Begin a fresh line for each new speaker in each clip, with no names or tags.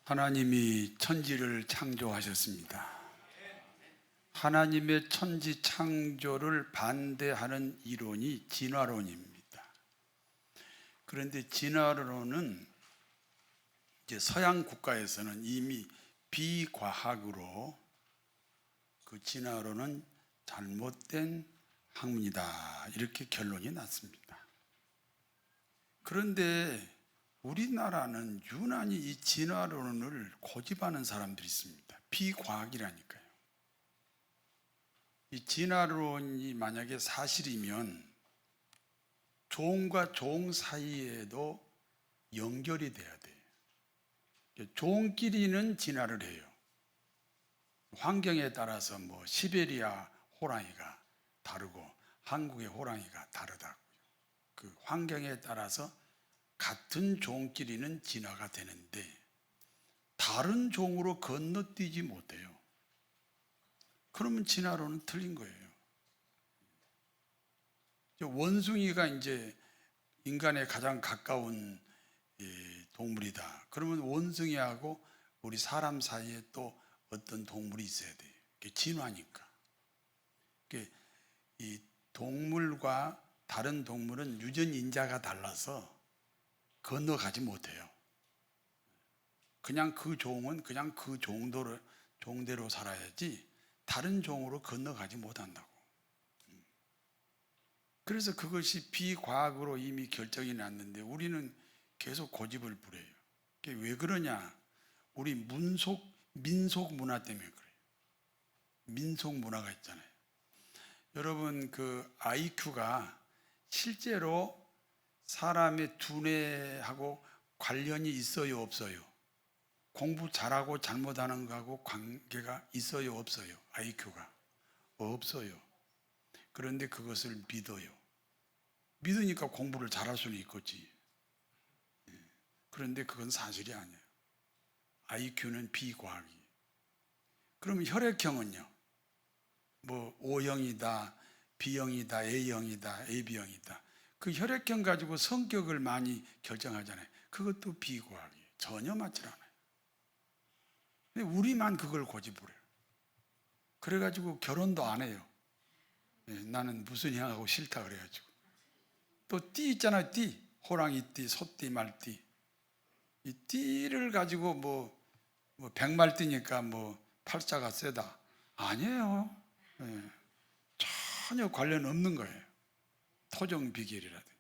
하나님이 천지를 창조하셨습니다. 하나님의 천지 창조를 반대하는 이론이 진화론입니다. 그런데 진화론은 이제 서양 국가에서는 이미 비과학으로 그 진화론은 잘못된 학문이다, 이렇게 결론이 났습니다. 그런데 우리나라는 유난히 이 진화론을 고집하는 사람들이 있습니다. 비과학이라니까요. 이 진화론이 만약에 사실이면 종과 종 사이에도 연결이 돼야 돼요. 종끼리는 진화를 해요. 환경에 따라서 뭐 시베리아 호랑이가 다르고 한국의 호랑이가 다르다고요. 그 환경에 따라서 같은 종끼리는 진화가 되는데 다른 종으로 건너뛰지 못해요. 그러면 진화론은 틀린 거예요. 원숭이가 이제 인간에 가장 가까운 동물이다. 그러면 원숭이하고 우리 사람 사이에 또 어떤 동물이 있어야 돼요. 그게 진화니까. 이 동물과 다른 동물은 유전인자가 달라서 건너가지 못해요. 그냥 그 종은 그냥 그 종대로 살아야지 다른 종으로 건너가지 못한다고. 그래서 그것이 비과학으로 이미 결정이 났는데 우리는 계속 고집을 부려요. 그게 왜 그러냐? 우리 민속 문화 때문에 그래요. 민속 문화가 있잖아요. 여러분, 그 IQ가 실제로 사람의 두뇌하고 관련이 있어요, 없어요? 공부 잘하고 잘못하는 거하고 관계가 있어요, 없어요? IQ가 없어요. 그런데 그것을 믿어요. 믿으니까 공부를 잘할 수는 있겠지. 그런데 그건 사실이 아니에요. IQ는 비과학이에요. 그러면 혈액형은요? 뭐 O형이다, B형이다, A형이다, AB형이다. 그 혈액형 가지고 성격을 많이 결정하잖아요. 그것도 비과학이에요. 전혀 맞질 않아요. 근데 우리만 그걸 고집부려요. 그래가지고 결혼도 안 해요. 나는 무슨 형하고 싫다 그래가지고. 또 띠 있잖아요. 띠. 호랑이 띠, 소띠, 말띠. 이 띠를 가지고 뭐 백말띠니까 뭐 팔자가 세다. 아니에요. 전혀 관련 없는 거예요. 토종 비결이라든지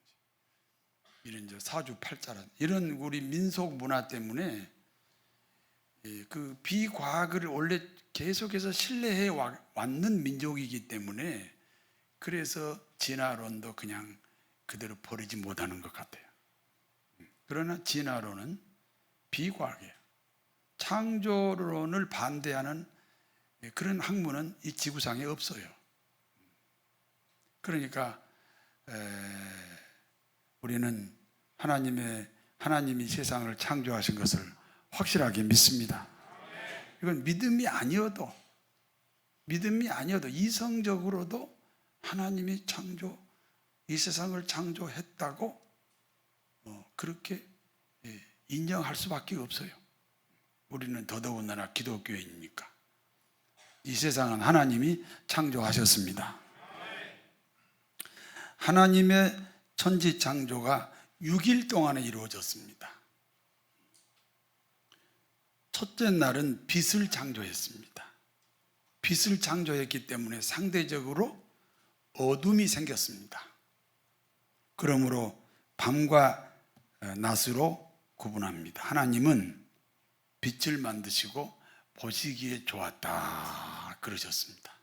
이런 이제 사주팔자라든지 이런 우리 민속 문화 때문에 그 비과학을 원래 계속해서 신뢰해 왔는 민족이기 때문에 그래서 진화론도 그냥 그대로 버리지 못하는 것 같아요. 그러나 진화론은 비과학이에요. 창조론을 반대하는 그런 학문은 이 지구상에 없어요. 그러니까 우리는 하나님이 세상을 창조하신 것을 확실하게 믿습니다. 이건 믿음이 아니어도 이성적으로도 하나님이 이 세상을 창조했다고 그렇게 인정할 수밖에 없어요. 우리는 더더군다나 기독교인이니까. 이 세상은 하나님이 창조하셨습니다. 하나님의 천지 창조가 6일 동안에 이루어졌습니다. 첫째 날은 빛을 창조했습니다. 빛을 창조했기 때문에 상대적으로 어둠이 생겼습니다. 그러므로 밤과 낮으로 구분합니다. 하나님은 빛을 만드시고 보시기에 좋았다 그러셨습니다.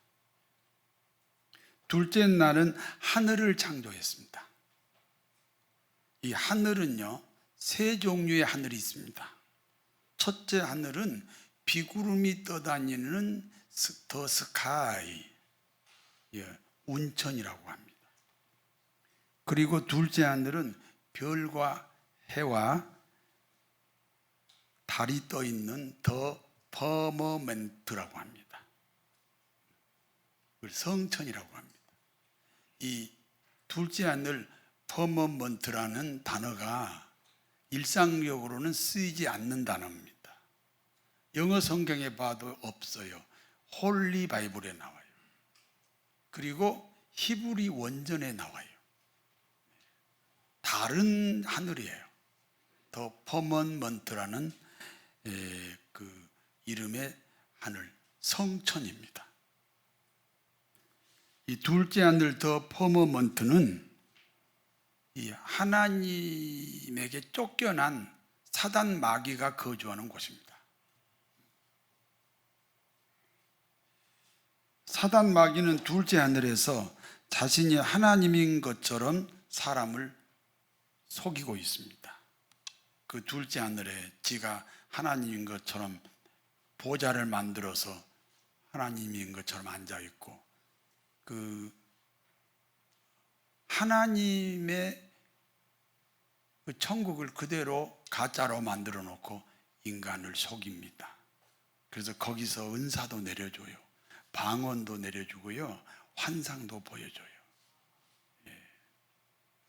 둘째 날은 하늘을 창조했습니다. 이 하늘은요, 세 종류의 하늘이 있습니다. 첫째 하늘은 비구름이 떠다니는 더 스카이, 운천이라고 합니다. 그리고 둘째 하늘은 별과 해와 달이 떠 있는 더 퍼머멘트라고 합니다. 성천이라고 합니다. 이 둘째 하늘 퍼머먼트라는 단어가 일상적으로는 쓰이지 않는 단어입니다. 영어 성경에 봐도 없어요. 홀리 바이블에 나와요. 그리고 히브리 원전에 나와요. 다른 하늘이에요. 더 퍼먼먼트라는 그 이름의 하늘, 성천입니다. 이 둘째 하늘 더 퍼머먼트는 이 하나님에게 쫓겨난 사단 마귀가 거주하는 곳입니다. 사단 마귀는 둘째 하늘에서 자신이 하나님인 것처럼 사람을 속이고 있습니다. 그 둘째 하늘에 지가 하나님인 것처럼 보좌를 만들어서 하나님인 것처럼 앉아 있고, 그 하나님의 그 천국을 그대로 가짜로 만들어 놓고 인간을 속입니다. 그래서 거기서 은사도 내려줘요. 방언도 내려주고요. 환상도 보여줘요.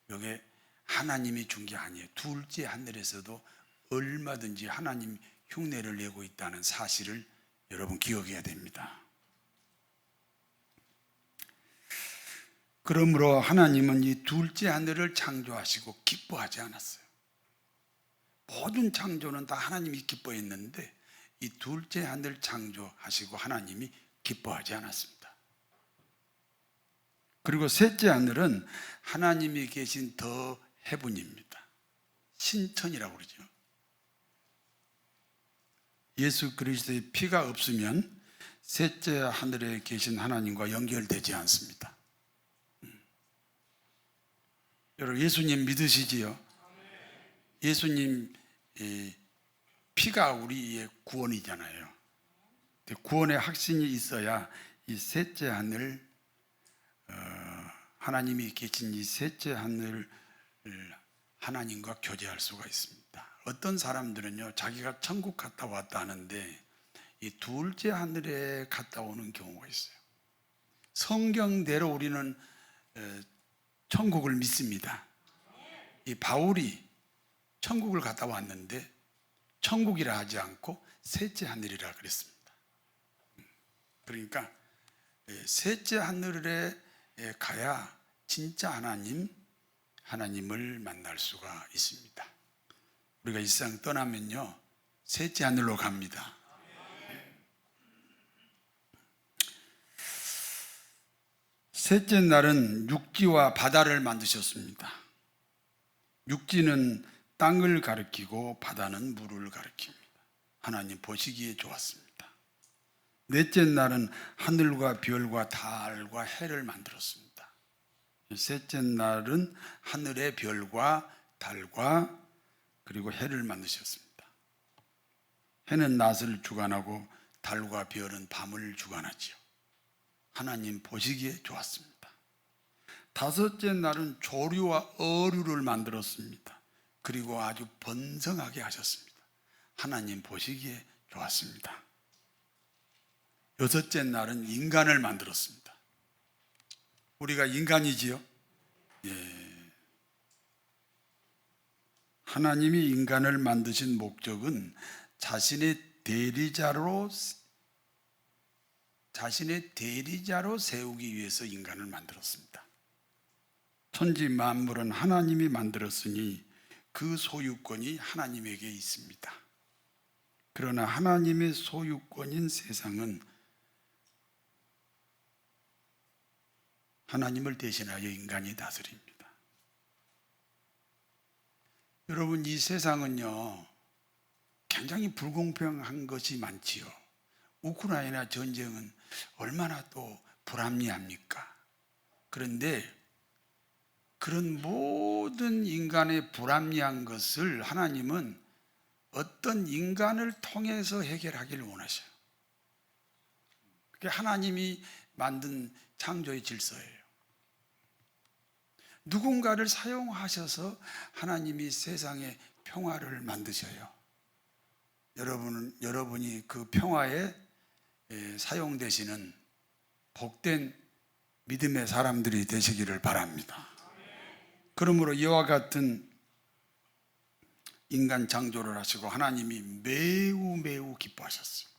이게 하나님이 준 게 아니에요. 둘째 하늘에서도 얼마든지 하나님 흉내를 내고 있다는 사실을 여러분 기억해야 됩니다. 그러므로 하나님은 이 둘째 하늘을 창조하시고 기뻐하지 않았어요. 모든 창조는 다 하나님이 기뻐했는데 이 둘째 하늘 창조하시고 하나님이 기뻐하지 않았습니다. 그리고 셋째 하늘은 하나님이 계신 더 헤븐입니다. 신천이라고 그러죠. 예수 그리스도의 피가 없으면 셋째 하늘에 계신 하나님과 연결되지 않습니다. 여러분 예수님 믿으시지요? 예수님 피가 우리의 구원이잖아요. 구원의 확신이 있어야 이 셋째 하늘, 하나님이 계신 이 셋째 하늘을 하나님과 교제할 수가 있습니다. 어떤 사람들은요, 자기가 천국 갔다 왔다 하는데 이 둘째 하늘에 갔다 오는 경우가 있어요. 성경대로 우리는 천국을 믿습니다. 이 바울이 천국을 갔다 왔는데 천국이라 하지 않고 셋째 하늘이라 그랬습니다. 그러니까 셋째 하늘에 가야 진짜 하나님을 만날 수가 있습니다. 우리가 이 세상 떠나면요, 셋째 하늘로 갑니다. 셋째 날은 육지와 바다를 만드셨습니다. 육지는 땅을 가리키고 바다는 물을 가리킵니다. 하나님 보시기에 좋았습니다. 넷째 날은 하늘과 별과 달과 해를 만들었습니다. 셋째 날은 하늘의 별과 달과 그리고 해를 만드셨습니다. 해는 낮을 주관하고 달과 별은 밤을 주관하지요. 하나님 보시기에 좋았습니다. 다섯째 날은 조류와 어류를 만들었습니다. 그리고 아주 번성하게 하셨습니다. 하나님 보시기에 좋았습니다. 여섯째 날은 인간을 만들었습니다. 우리가 인간이지요? 예. 하나님이 인간을 만드신 목적은 자신의 대리자로 세우기 위해서 인간을 만들었습니다. 천지 만물은 하나님이 만들었으니 그 소유권이 하나님에게 있습니다. 그러나 하나님의 소유권인 세상은 하나님을 대신하여 인간이 다스립니다. 여러분, 이 세상은요, 굉장히 불공평한 것이 많지요. 우크라이나 전쟁은 얼마나 또 불합리합니까? 그런데 그런 모든 인간의 불합리한 것을 하나님은 어떤 인간을 통해서 해결하기를 원하셔요. 그게 하나님이 만든 창조의 질서예요. 누군가를 사용하셔서 하나님이 세상에 평화를 만드셔요. 여러분이 그 평화에 사용되시는 복된 믿음의 사람들이 되시기를 바랍니다. 그러므로 이와 같은 인간 창조를 하시고 하나님이 매우 매우 기뻐하셨어요.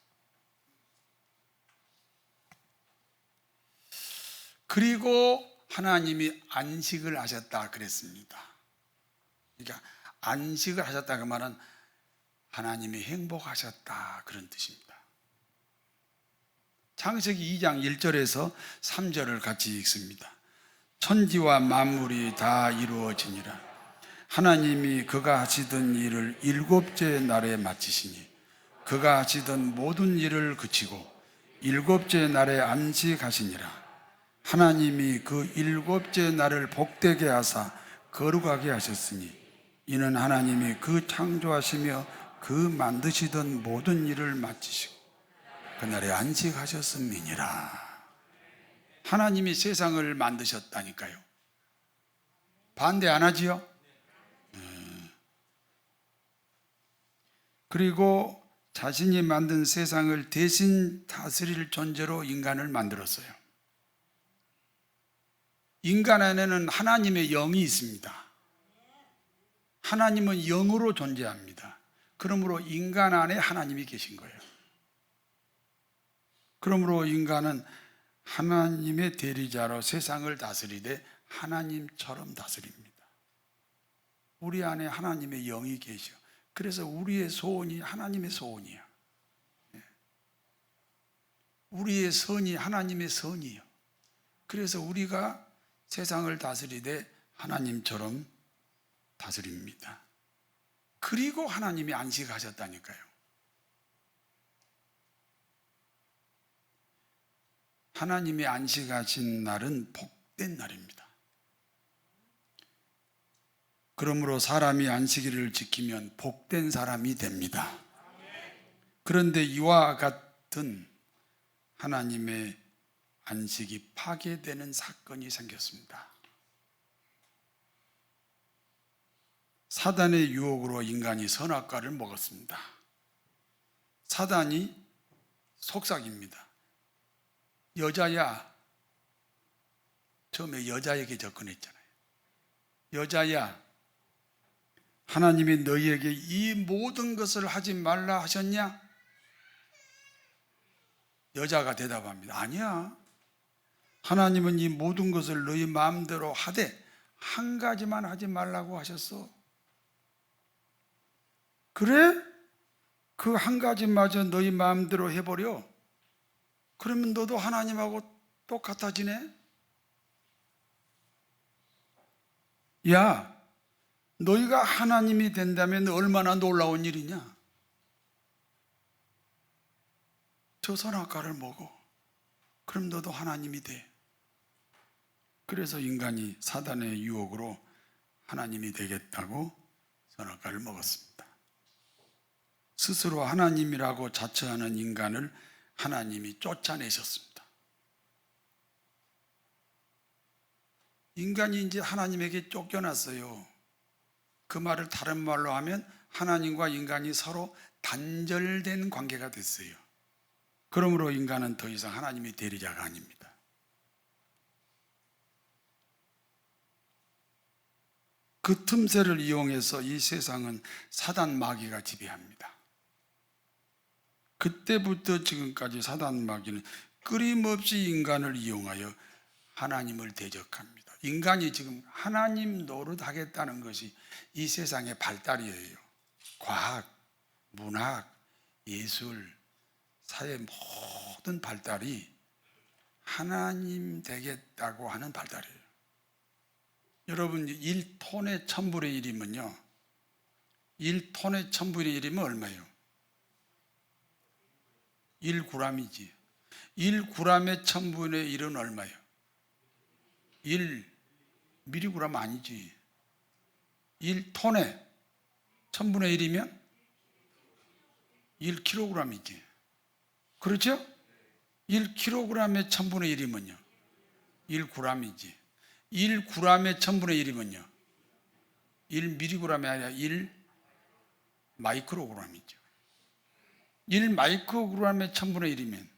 그리고 하나님이 안식을 하셨다 그랬습니다. 그러니까 안식을 하셨다 그 말은 하나님이 행복하셨다 그런 뜻입니다. 창세기 2장 1절에서 3절을 같이 읽습니다. 천지와 만물이 다 이루어지니라. 하나님이 그가 하시던 일을 일곱째 날에 마치시니 그가 하시던 모든 일을 그치고 일곱째 날에 안식하시니라. 하나님이 그 일곱째 날을 복되게 하사 거룩하게 하셨으니 이는 하나님이 그 창조하시며 그 만드시던 모든 일을 마치시고 그날에 안식하셨음이니라. 하나님이 세상을 만드셨다니까요. 반대 안 하지요? 그리고 자신이 만든 세상을 대신 다스릴 존재로 인간을 만들었어요. 인간 안에는 하나님의 영이 있습니다. 하나님은 영으로 존재합니다. 그러므로 인간 안에 하나님이 계신 거예요. 그러므로 인간은 하나님의 대리자로 세상을 다스리되 하나님처럼 다스립니다. 우리 안에 하나님의 영이 계셔. 그래서 우리의 소원이 하나님의 소원이야. 우리의 선이 하나님의 선이에요. 그래서 우리가 세상을 다스리되 하나님처럼 다스립니다. 그리고 하나님이 안식하셨다니까요. 하나님이 안식하신 날은 복된 날입니다. 그러므로 사람이 안식일을 지키면 복된 사람이 됩니다. 그런데 이와 같은 하나님의 안식이 파괴되는 사건이 생겼습니다. 사단의 유혹으로 인간이 선악과를 먹었습니다. 사단이 속삭입니다. 여자야, 처음에 여자에게 접근했잖아요. 여자야, 하나님이 너희에게 이 모든 것을 하지 말라 하셨냐? 여자가 대답합니다. 아니야. 하나님은 이 모든 것을 너희 마음대로 하되 한 가지만 하지 말라고 하셨어. 그래? 그 한 가지마저 너희 마음대로 해버려. 그러면 너도 하나님하고 똑같아지네? 야, 너희가 하나님이 된다면 얼마나 놀라운 일이냐? 저 선악과를 먹어. 그럼 너도 하나님이 돼. 그래서 인간이 사단의 유혹으로 하나님이 되겠다고 선악과를 먹었습니다. 스스로 하나님이라고 자처하는 인간을 하나님이 쫓아내셨습니다. 인간이 이제 하나님에게 쫓겨났어요. 그 말을 다른 말로 하면 하나님과 인간이 서로 단절된 관계가 됐어요. 그러므로 인간은 더 이상 하나님의 대리자가 아닙니다. 그 틈새를 이용해서 이 세상은 사단 마귀가 지배합니다. 그때부터 지금까지 사단 마귀는 끊임없이 인간을 이용하여 하나님을 대적합니다. 인간이 지금 하나님 노릇하겠다는 것이 이 세상의 발달이에요. 과학, 문학, 예술, 사회 모든 발달이 하나님 되겠다고 하는 발달이에요. 여러분 1톤의 1000분의 1이면요 1톤의 1000분의 1이면 얼마예요? 1g이지. 1g의 1000분의 1은 얼마예요? 1mg 아니지. 1톤에 1000분의 1이면 1kg이지. 그렇죠? 1kg의 1000분의 1이면요 1g이지. 1g의 1000분의 1이면요 1mg이 아니라 1마이크로그램이죠. 1마이크로그램의 1000분의 1이면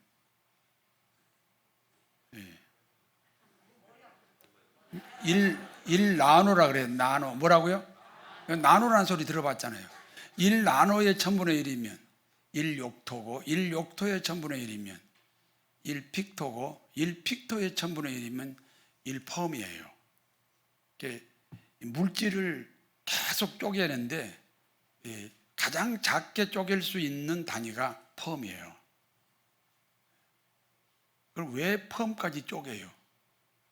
1 나노라 그래요. 나노. 뭐라고요? 나노라는 소리 들어봤잖아요. 1나노의 1000분의 1이면 1욕토고 1욕토의 1000분의 1이면 1픽토고 1픽토의 1000분의 1이면 1펌이에요. 물질을 계속 쪼개는데 가장 작게 쪼갤 수 있는 단위가 펌이에요. 그럼 왜 펌까지 쪼개요?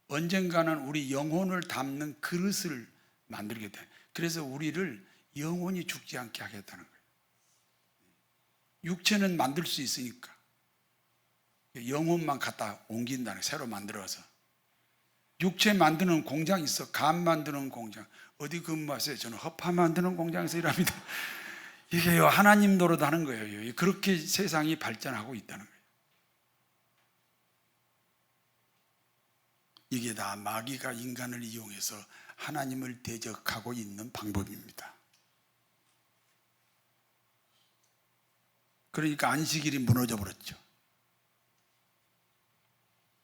언젠가는 우리 영혼을 담는 그릇을 만들게 돼. 그래서 우리를 영혼이 죽지 않게 하겠다는 거예요. 육체는 만들 수 있으니까 영혼만 갖다 옮긴다는 거예요. 새로 만들어서. 육체 만드는 공장 있어. 간 만드는 공장. 어디 근무하세요? 저는 허파 만드는 공장에서 일합니다. 이게요, 하나님 노릇하는 거예요. 그렇게 세상이 발전하고 있다는 거예요. 이게 다 마귀가 인간을 이용해서 하나님을 대적하고 있는 방법입니다. 그러니까 안식일이 무너져 버렸죠.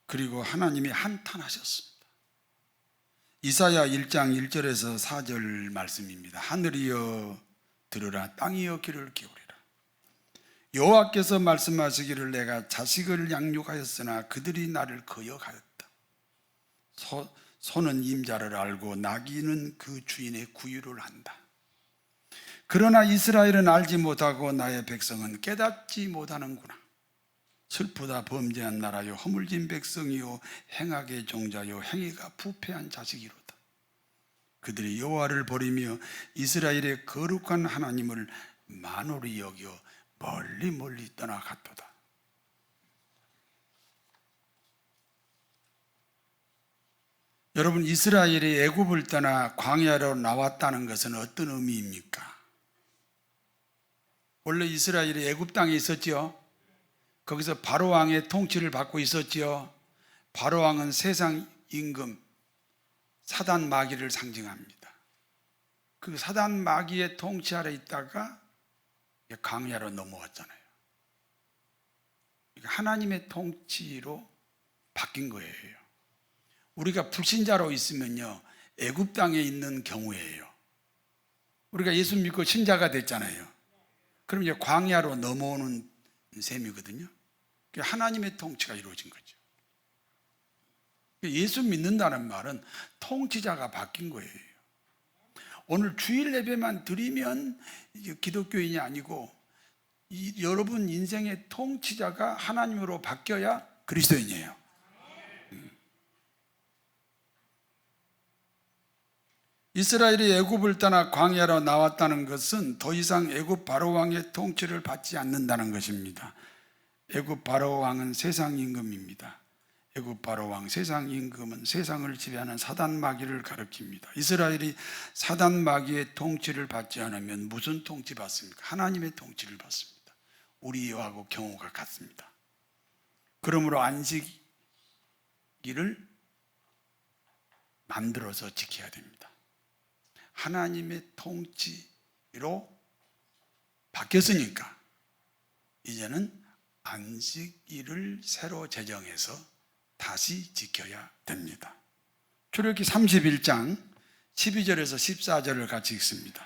그리고 하나님이 한탄하셨습니다. 이사야 1장 1절에서 4절 말씀입니다. 하늘이여 들으라, 땅이여 귀를 기울이라. 여호와께서 말씀하시기를 내가 자식을 양육하였으나 그들이 나를 거역하였다. 소는 임자를 알고 나귀는 그 주인의 구유를 한다. 그러나 이스라엘은 알지 못하고 나의 백성은 깨닫지 못하는구나. 슬프다 범죄한 나라요, 허물진 백성이요, 행악의 종자요, 행위가 부패한 자식이로다. 그들이 여호와를 버리며 이스라엘의 거룩한 하나님을 만홀히 여겨 멀리 멀리 떠나갔도다. 여러분, 이스라엘이 애굽을 떠나 광야로 나왔다는 것은 어떤 의미입니까? 원래 이스라엘이 애굽 땅에 있었죠. 거기서 바로 왕의 통치를 받고 있었죠. 바로 왕은 세상 임금 사단 마귀를 상징합니다. 그 사단 마귀의 통치 아래 있다가 광야로 넘어왔잖아요. 하나님의 통치로 바뀐 거예요. 우리가 불신자로 있으면요, 애굽 땅에 있는 경우예요. 우리가 예수 믿고 신자가 됐잖아요. 그럼 이제 광야로 넘어오는 셈이거든요. 하나님의 통치가 이루어진 거죠. 예수 믿는다는 말은 통치자가 바뀐 거예요. 오늘 주일 예배만 드리면 기독교인이 아니고 여러분 인생의 통치자가 하나님으로 바뀌어야 그리스도인이에요. 이스라엘이 애굽을 떠나 광야로 나왔다는 것은 더 이상 애굽 바로 왕의 통치를 받지 않는다는 것입니다. 애굽 바로 왕은 세상 임금입니다. 애굽 바로 왕, 세상 임금은 세상을 지배하는 사단 마귀를 가리킵니다. 이스라엘이 사단 마귀의 통치를 받지 않으면 무슨 통치 받습니까? 하나님의 통치를 받습니다. 우리하고 경우가 같습니다. 그러므로 안식일을 만들어서 지켜야 됩니다. 하나님의 통치로 바뀌었으니까 이제는 안식일을 새로 제정해서 다시 지켜야 됩니다. 출애굽기 31장 12절에서 14절을 같이 읽습니다.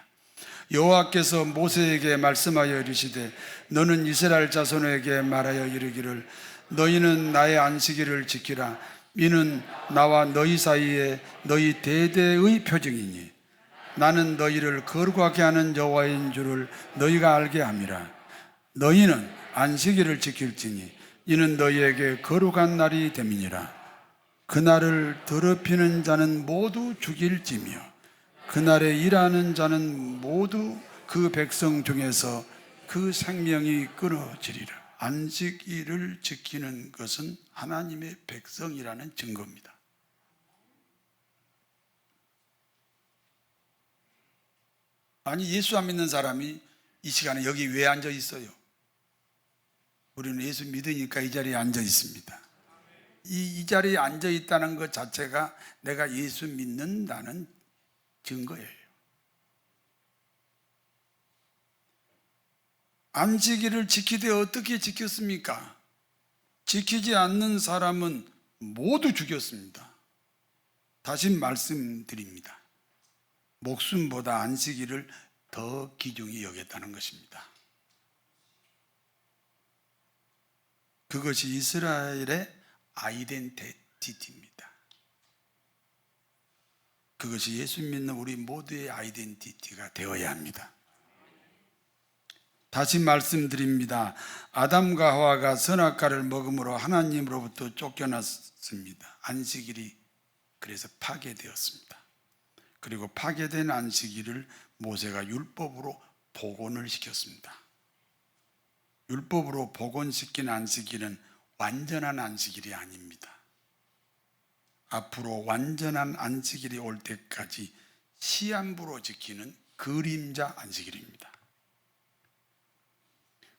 여호와께서 모세에게 말씀하여 이르시되 너는 이스라엘 자손에게 말하여 이르기를 너희는 나의 안식일을 지키라. 이는 나와 너희 사이에 너희 대대의 표징이니 나는 너희를 거룩하게 하는 여호와인 줄을 너희가 알게 함이라. 너희는 안식일을 지킬지니 이는 너희에게 거룩한 날이 됨이니라. 그날을 더럽히는 자는 모두 죽일지며 그날에 일하는 자는 모두 그 백성 중에서 그 생명이 끊어지리라. 안식일을 지키는 것은 하나님의 백성이라는 증거입니다. 아니, 예수 안 믿는 사람이 이 시간에 여기 왜 앉아 있어요? 우리는 예수 믿으니까 이 자리에 앉아 있습니다. 이 자리에 앉아 있다는 것 자체가 내가 예수 믿는다는 증거예요. 안식일을 지키되 어떻게 지켰습니까? 지키지 않는 사람은 모두 죽였습니다. 다시 말씀드립니다. 목숨보다 안식일을 더 귀중히 여겼다는 것입니다. 그것이 이스라엘의 아이덴티티입니다. 그것이 예수 믿는 우리 모두의 아이덴티티가 되어야 합니다. 다시 말씀드립니다. 아담과 하와가 선악과를 먹음으로 하나님으로부터 쫓겨났습니다. 안식일이 그래서 파괴되었습니다. 그리고 파괴된 안식일을 모세가 율법으로 복원을 시켰습니다. 율법으로 복원시킨 안식일은 완전한 안식일이 아닙니다. 앞으로 완전한 안식일이 올 때까지 시한부로 지키는 그림자 안식일입니다.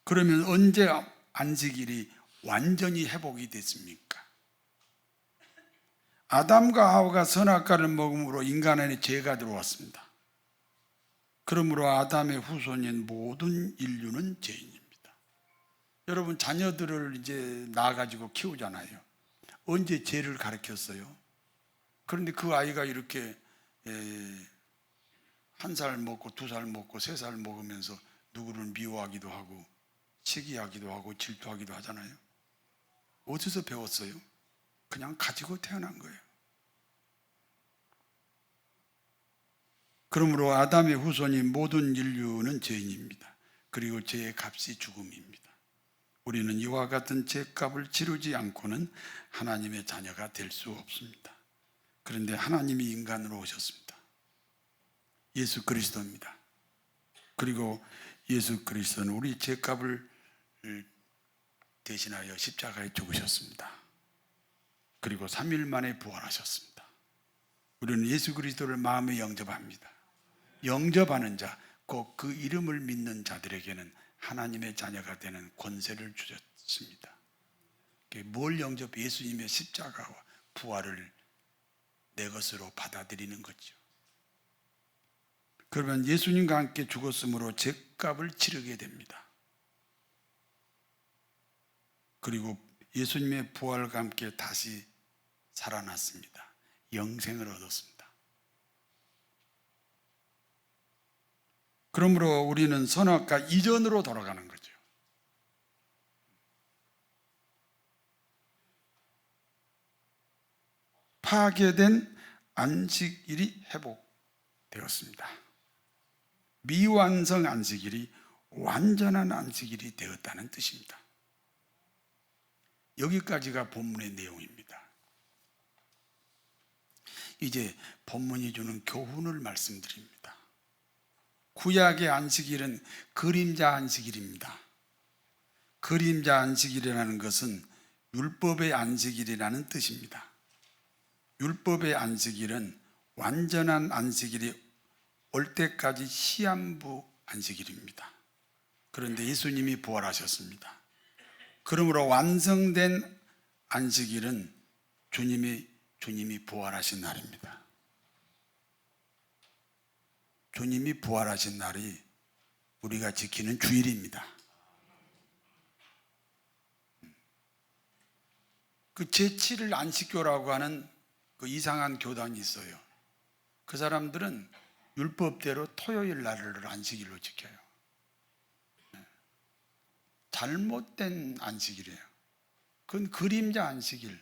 그러면 언제 안식일이 완전히 회복이 됐습니까? 아담과 하와가 선악과를 먹음으로 인간 안에 죄가 들어왔습니다. 그러므로 아담의 후손인 모든 인류는 죄인입니다. 여러분, 자녀들을 이제 낳아가지고 키우잖아요. 언제 죄를 가르쳤어요? 그런데 그 아이가 이렇게 1살 먹고 2살 먹고 3살 먹으면서 누구를 미워하기도 하고 시기하기도 하고 질투하기도 하잖아요. 어디서 배웠어요? 그냥 가지고 태어난 거예요. 그러므로 아담의 후손인 모든 인류는 죄인입니다. 그리고 죄의 값이 죽음입니다. 우리는 이와 같은 죄값을 치르지 않고는 하나님의 자녀가 될 수 없습니다. 그런데 하나님이 인간으로 오셨습니다. 예수 그리스도입니다. 그리고 예수 그리스도는 우리 죄값을 대신하여 십자가에 죽으셨습니다. 그리고 3일 만에 부활하셨습니다. 우리는 예수 그리스도를 마음에 영접합니다. 영접하는 자, 곧 그 이름을 믿는 자들에게는 하나님의 자녀가 되는 권세를 주셨습니다. 뭘 영접? 예수님의 십자가와 부활을 내 것으로 받아들이는 거죠. 그러면 예수님과 함께 죽었으므로 죄값을 치르게 됩니다. 그리고 예수님의 부활과 함께 다시 살아났습니다. 영생을 얻었습니다. 그러므로 우리는 선악과 이전으로 돌아가는 거죠. 파괴된 안식일이 회복되었습니다. 미완성 안식일이 완전한 안식일이 되었다는 뜻입니다. 여기까지가 본문의 내용입니다. 이제 본문이 주는 교훈을 말씀드립니다. 구약의 안식일은 그림자 안식일입니다. 그림자 안식일이라는 것은 율법의 안식일이라는 뜻입니다. 율법의 안식일은 완전한 안식일이 올 때까지 시한부 안식일입니다. 그런데 예수님이 부활하셨습니다. 그러므로 완성된 안식일은 주님이 부활하신 날입니다. 주님이 부활하신 날이 우리가 지키는 주일입니다. 그 제7일 안식교라고 하는 그 이상한 교단이 있어요. 그 사람들은 율법대로 토요일 날을 안식일로 지켜요. 잘못된 안식일이에요. 그건 그림자 안식일.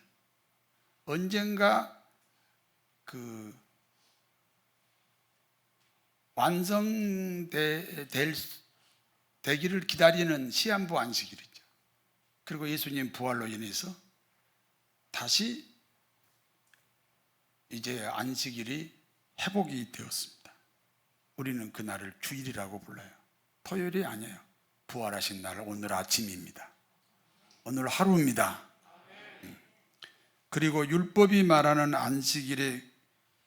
언젠가 완성되기를 기다리는 시한부 안식일이죠. 그리고 예수님 부활로 인해서 다시 이제 안식일이 회복이 되었습니다. 우리는 그날을 주일이라고 불러요. 토요일이 아니에요. 부활하신 날, 오늘 아침입니다. 오늘 하루입니다. 그리고 율법이 말하는 안식일의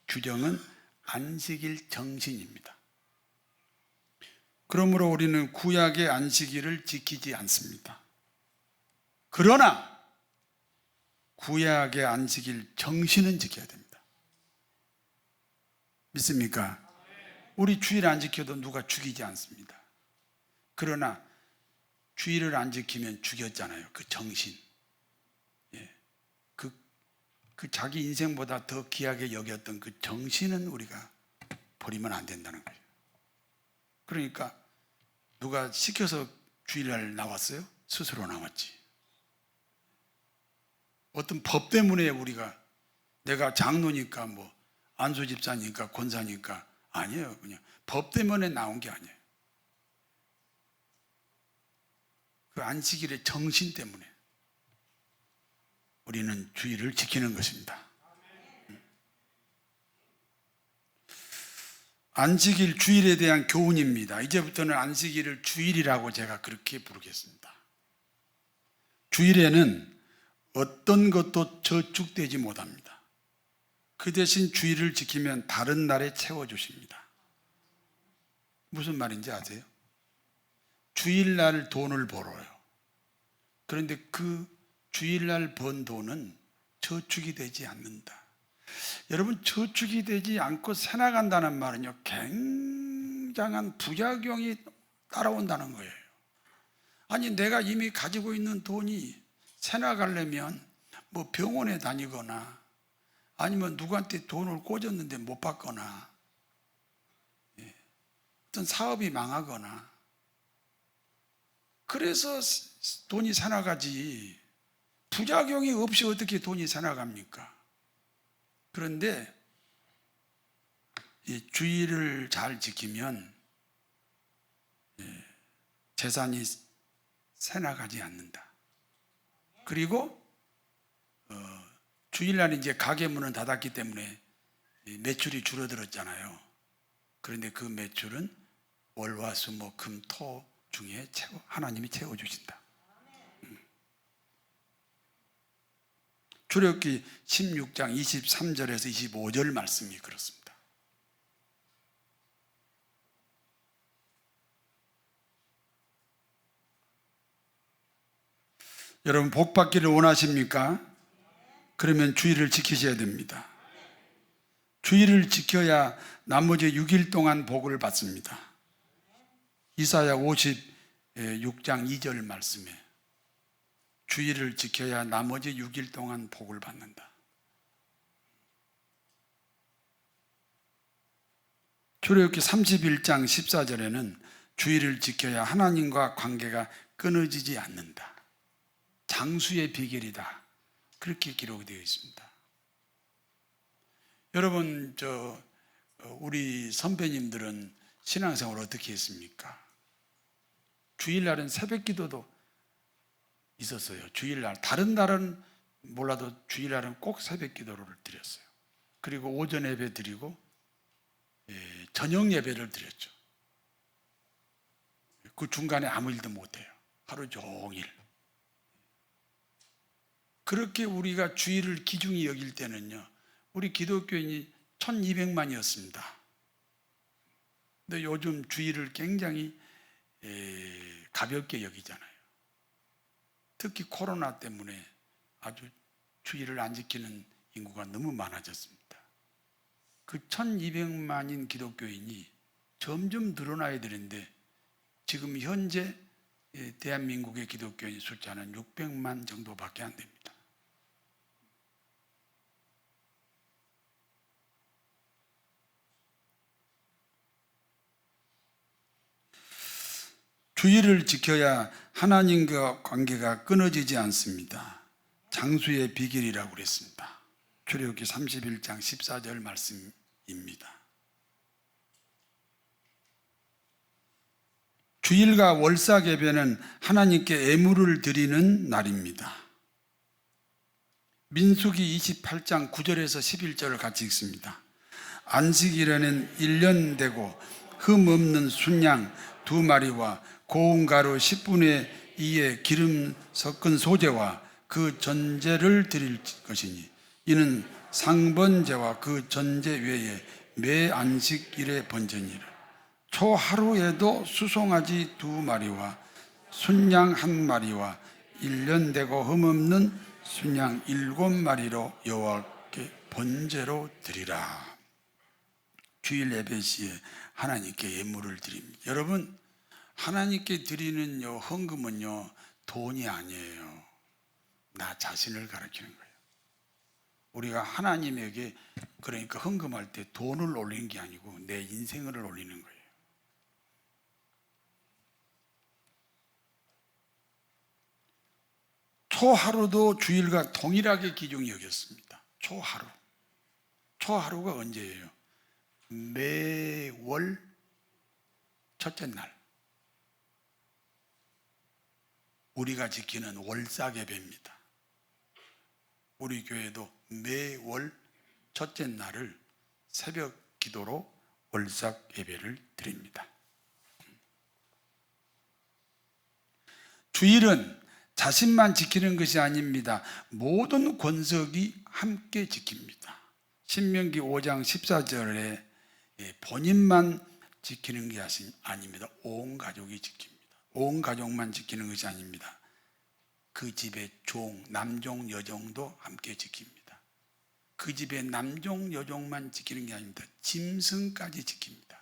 규정은 안식일 정신입니다. 그러므로 우리는 구약의 안식일을 지키지 않습니다. 그러나 구약의 안식일 정신은 지켜야 됩니다. 믿습니까? 우리 주일 안 지켜도 누가 죽이지 않습니다. 그러나 주일을 안 지키면 죽였잖아요. 그 정신. 그 자기 인생보다 더 귀하게 여겼던 그 정신은 우리가 버리면 안 된다는 거예요. 그러니까 누가 시켜서 주일날 나왔어요? 스스로 나왔지. 어떤 법 때문에 우리가, 내가 장로니까 뭐 안수 집사니까 권사니까, 아니에요. 그냥 법 때문에 나온 게 아니에요. 그 안식일의 정신 때문에 우리는 주일을 지키는 것입니다. 안식일, 주일에 대한 교훈입니다. 이제부터는 안식일을 주일이라고 제가 그렇게 부르겠습니다. 주일에는 어떤 것도 저축되지 못합니다. 그 대신 주일을 지키면 다른 날에 채워주십니다. 무슨 말인지 아세요? 주일날 돈을 벌어요. 그런데 그 주일날 번 돈은 저축이 되지 않는다. 여러분, 저축이 되지 않고 새나간다는 말은요, 굉장한 부작용이 따라온다는 거예요. 아니, 내가 이미 가지고 있는 돈이 새나가려면 뭐 병원에 다니거나 아니면 누구한테 돈을 꽂았는데 못 받거나 어떤 사업이 망하거나 그래서 돈이 새나가지, 부작용이 없이 어떻게 돈이 새나갑니까? 그런데 이 주일을 잘 지키면 재산이 새나가지 않는다. 그리고 주일날 이제 가게 문은 닫았기 때문에 매출이 줄어들었잖아요. 그런데 그 매출은 월화수목금토 중에 하나님이 채워주신다. 출애굽기 16장 23절에서 25절 말씀이 그렇습니다. 여러분, 복 받기를 원하십니까? 그러면 주일을 지키셔야 됩니다. 주일을 지켜야 나머지 6일 동안 복을 받습니다. 이사야 56장 2절 말씀에 주일을 지켜야 나머지 6일 동안 복을 받는다. 출애굽기 31장 14절에는 주일을 지켜야 하나님과 관계가 끊어지지 않는다. 장수의 비결이다. 그렇게 기록이 되어 있습니다. 여러분, 우리 선배님들은 신앙생활 어떻게 했습니까? 주일날은 새벽 기도도 있었어요. 주일날, 다른 날은 몰라도 주일날은 꼭 새벽 기도를 드렸어요. 그리고 오전 예배 드리고 저녁 예배를 드렸죠. 그 중간에 아무 일도 못해요. 하루 종일. 그렇게 우리가 주일을 귀중히 여길 때는요, 우리 기독교인이 1200만이었습니다. 근데 요즘 주일을 굉장히 가볍게 여기잖아요. 특히 코로나 때문에 아주 주일을 안 지키는 인구가 너무 많아졌습니다. 그 1200만인 기독교인이 점점 늘어나야 되는데 지금 현재 대한민국의 기독교인 숫자는 600만 정도밖에 안 됩니다. 주일을 지켜야 하나님과 관계가 끊어지지 않습니다. 장수의 비결이라고 그랬습니다. 출애굽기 31장 14절 말씀입니다. 주일과 월사개변은 하나님께 예물을 드리는 날입니다. 민수기 28장 9절에서 11절을 같이 읽습니다. 안식일에는 1년 되고 흠 없는 순양 2마리와 고운 가루 10분의 2의 기름 섞은 소제와 그 전제를 드릴 것이니 이는 상번제와 그 전제 외에 매 안식일의 번제니라. 초하루에도 수송아지 2마리와 순양 1마리와 1년 되고 흠없는 순양 7마리로 여호와께 번제로 드리라. 주일 예배 시에 하나님께 예물을 드립니다. 여러분, 하나님께 드리는 헌금은요, 돈이 아니에요. 나 자신을 가르치는 거예요. 우리가 하나님에게, 그러니까 헌금할 때 돈을 올리는 게 아니고 내 인생을 올리는 거예요. 초하루도 주일과 동일하게 귀중히 여겼습니다. 초하루. 초하루가 언제예요? 매월 첫째 날. 우리가 지키는 월삭 예배입니다. 우리 교회도 매월 첫째 날을 새벽 기도로 월삭 예배를 드립니다. 주일은 자신만 지키는 것이 아닙니다. 모든 권석이 함께 지킵니다. 신명기 5장 14절에 본인만 지키는 게 아닙니다. 온 가족이 지킵니다. 온 가족만 지키는 것이 아닙니다. 그 집의 종, 남종, 여종도 함께 지킵니다. 그 집의 남종, 여종만 지키는 게 아닙니다. 짐승까지 지킵니다.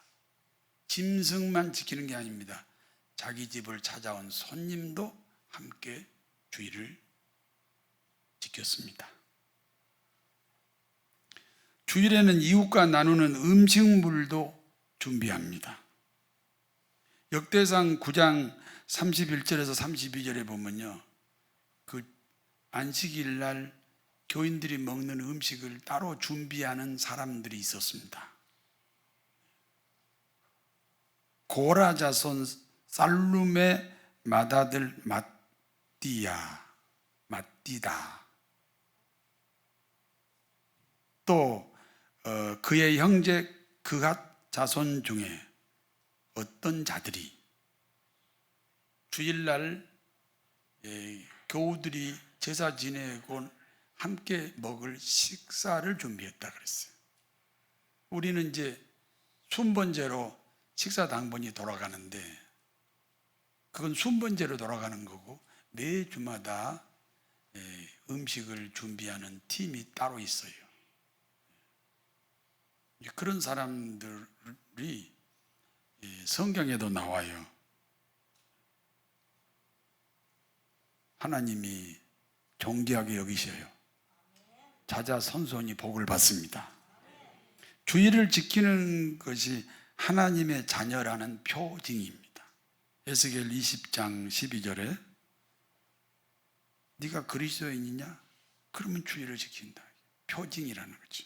짐승만 지키는 게 아닙니다. 자기 집을 찾아온 손님도 함께 주일을 지켰습니다. 주일에는 이웃과 나누는 음식물도 준비합니다. 역대상 9장 31절에서 32절에 보면요, 그 안식일 날 교인들이 먹는 음식을 따로 준비하는 사람들이 있었습니다. 고라 자손 살룸의 맏아들 맏디다, 또 그의 형제 그핫 자손 중에 어떤 자들이 주일날 교우들이 제사 지내고 함께 먹을 식사를 준비했다 그랬어요. 우리는 이제 순번제로 식사 당번이 돌아가는데, 그건 순번제로 돌아가는 거고, 매 주마다 음식을 준비하는 팀이 따로 있어요. 그런 사람들이 성경에도 나와요. 하나님이 존귀하게 여기셔요. 자자손손이 복을 받습니다. 주일을 지키는 것이 하나님의 자녀라는 표징입니다. 에스겔 20장 12절에 네가 그리스도인이냐? 그러면 주일을 지킨다. 표징이라는 거죠.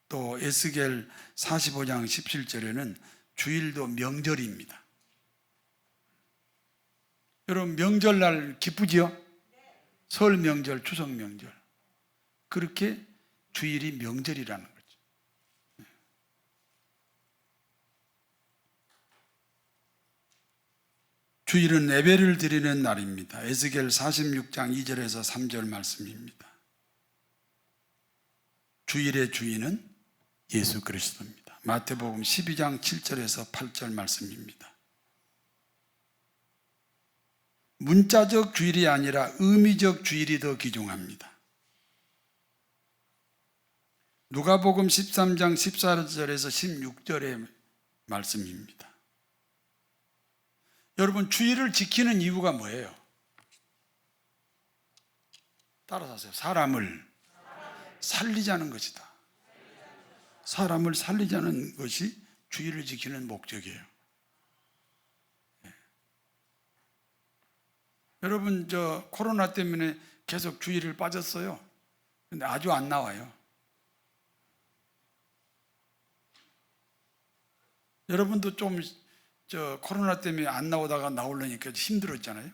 또 에스겔 45장 17절에는 주일도 명절입니다. 여러분, 명절날 기쁘지요? 설 명절, 추석 명절. 그렇게 주일이 명절이라는 거죠. 주일은 예배를 드리는 날입니다. 에스겔 46장 2절에서 3절 말씀입니다. 주일의 주인은 예수 그리스도입니다. 마태복음 12장 7절에서 8절 말씀입니다. 문자적 주일이 아니라 의미적 주일이 더 귀중합니다. 누가복음 13장 14절에서 16절의 말씀입니다. 여러분, 주일을 지키는 이유가 뭐예요? 따라서 하세요. 사람을 살리자는 것이다. 사람을 살리자는 것이 주일을 지키는 목적이에요. 여러분, 저 코로나 때문에 계속 주일을 빠졌어요. 근데 아주 안 나와요. 여러분도 좀 저 코로나 때문에 안 나오다가 나오려니까 힘들었잖아요.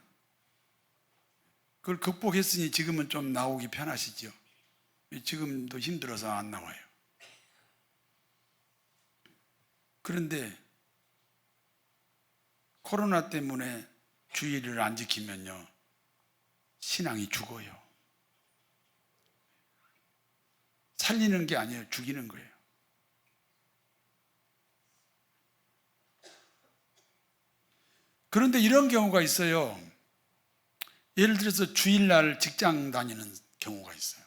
그걸 극복했으니 지금은 좀 나오기 편하시죠. 지금도 힘들어서 안 나와요. 그런데 코로나 때문에 주일을 안 지키면요, 신앙이 죽어요. 살리는 게 아니에요. 죽이는 거예요. 그런데 이런 경우가 있어요. 예를 들어서 주일날 직장 다니는 경우가 있어요.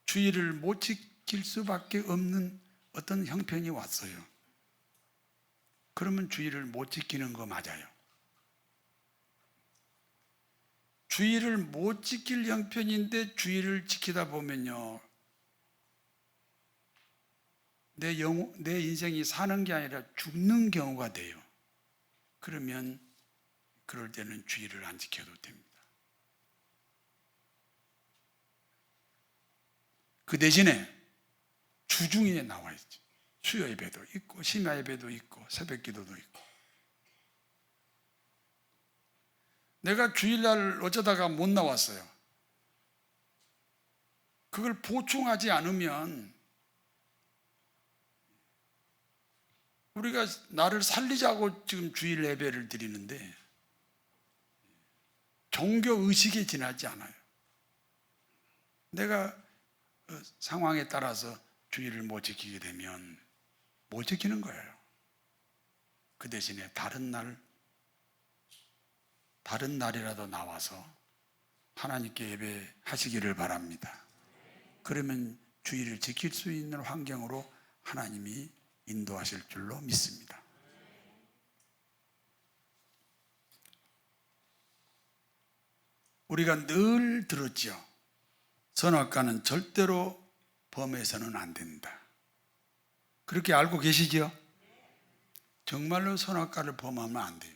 주일을 못 지킬 수밖에 없는 어떤 형편이 왔어요. 그러면 주일을 못 지키는 거 맞아요. 주일을 못 지킬 형편인데 주일을 지키다 보면요, 내 인생이 사는 게 아니라 죽는 경우가 돼요. 그러면 그럴 때는 주일을 안 지켜도 됩니다. 그 대신에 주중에 나와 있죠. 수요 예배도 있고 심야 예배도 있고 새벽 기도도 있고. 내가 주일날 어쩌다가 못 나왔어요. 그걸 보충하지 않으면 우리가 나를 살리자고 지금 주일 예배를 드리는데 종교 의식에 지나지 않아요. 내가 상황에 따라서 주일을 못 지키게 되면 못 지키는 거예요. 그 대신에 다른 날이라도 나와서 하나님께 예배하시기를 바랍니다. 그러면 주일을 지킬 수 있는 환경으로 하나님이 인도하실 줄로 믿습니다. 우리가 늘 들었죠. 선악과는 절대로 범해서는 안 된다. 그렇게 알고 계시죠? 정말로 선악과를 범하면 안 돼요.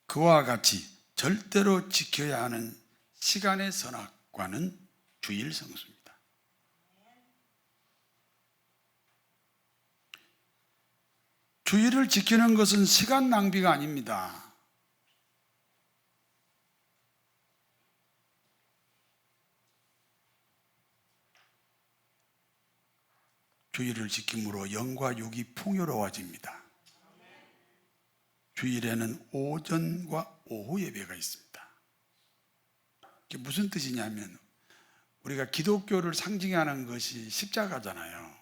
그와 같이 절대로 지켜야 하는 시간의 선악과는 주일 성수입니다. 주일을 지키는 것은 시간 낭비가 아닙니다. 주일을 지킴으로 영과 육이 풍요로워집니다. 주일에는 오전과 오후 예배가 있습니다. 이게 무슨 뜻이냐면 우리가 기독교를 상징하는 것이 십자가잖아요.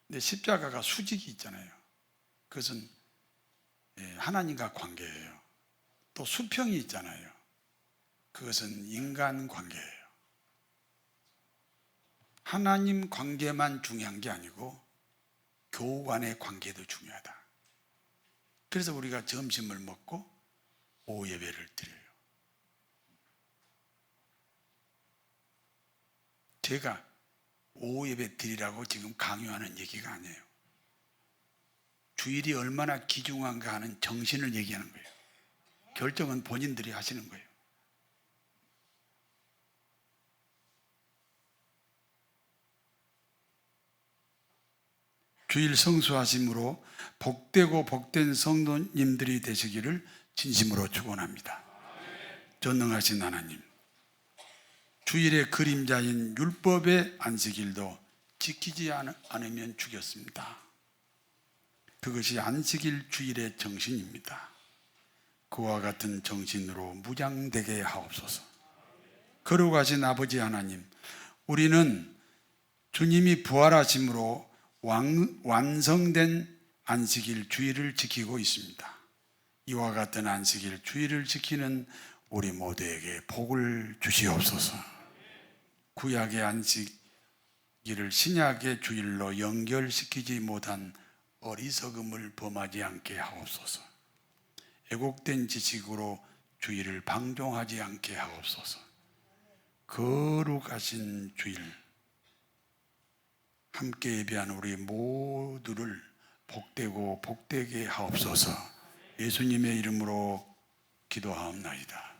근데 십자가가 수직이 있잖아요. 그것은 하나님과 관계예요. 또 수평이 있잖아요. 그것은 인간 관계예요. 하나님 관계만 중요한 게 아니고 교우 간의 관계도 중요하다. 그래서 우리가 점심을 먹고 오후 예배를 드려요. 제가 오후 예배 드리라고 지금 강요하는 얘기가 아니에요. 주일이 얼마나 귀중한가 하는 정신을 얘기하는 거예요. 결정은 본인들이 하시는 거예요. 주일 성수하심으로 복되고 복된 성도님들이 되시기를 진심으로 축원합니다. 전능하신 하나님, 주일의 그림자인 율법의 안식일도 지키지 않으면 죽였습니다. 그것이 안식일 주일의 정신입니다. 그와 같은 정신으로 무장되게 하옵소서. 거룩하신 아버지 하나님, 우리는 주님이 부활하심으로 완성된 안식일 주일을 지키고 있습니다. 이와 같은 안식일 주일을 지키는 우리 모두에게 복을 주시옵소서. 구약의 안식일을 신약의 주일로 연결시키지 못한 어리석음을 범하지 않게 하옵소서. 왜곡된 지식으로 주일을 방종하지 않게 하옵소서. 거룩하신 주일 함께 예배하는 우리 모두를 복되고 복되게 하옵소서. 예수님의 이름으로 기도하옵나이다.